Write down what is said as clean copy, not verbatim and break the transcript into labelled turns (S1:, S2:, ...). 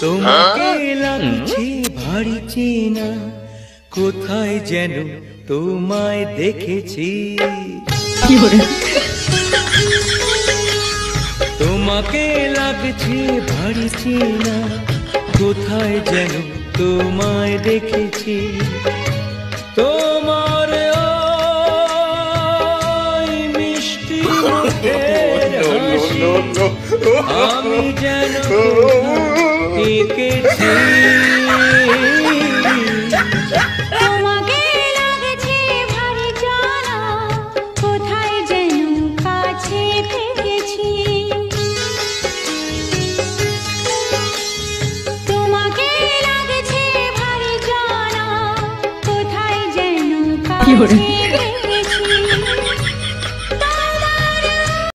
S1: তোমাকে লাগছে ভারী চেনা, কোথায় যেন তোমায় দেখেছি। তোমাকে লাগছে ভারী চেনা, কোথায় যেন তোমায় দেখেছি। তোমার ওই মিষ্টি মুখের হাসি আমি যেন দেখেছি।
S2: তোমাকে লাগছে ভারী জানা, কোথায় যেন কাছে থেকেছি। তোমাকে লাগছে ভারী জানা, কোথায় যেন কাছে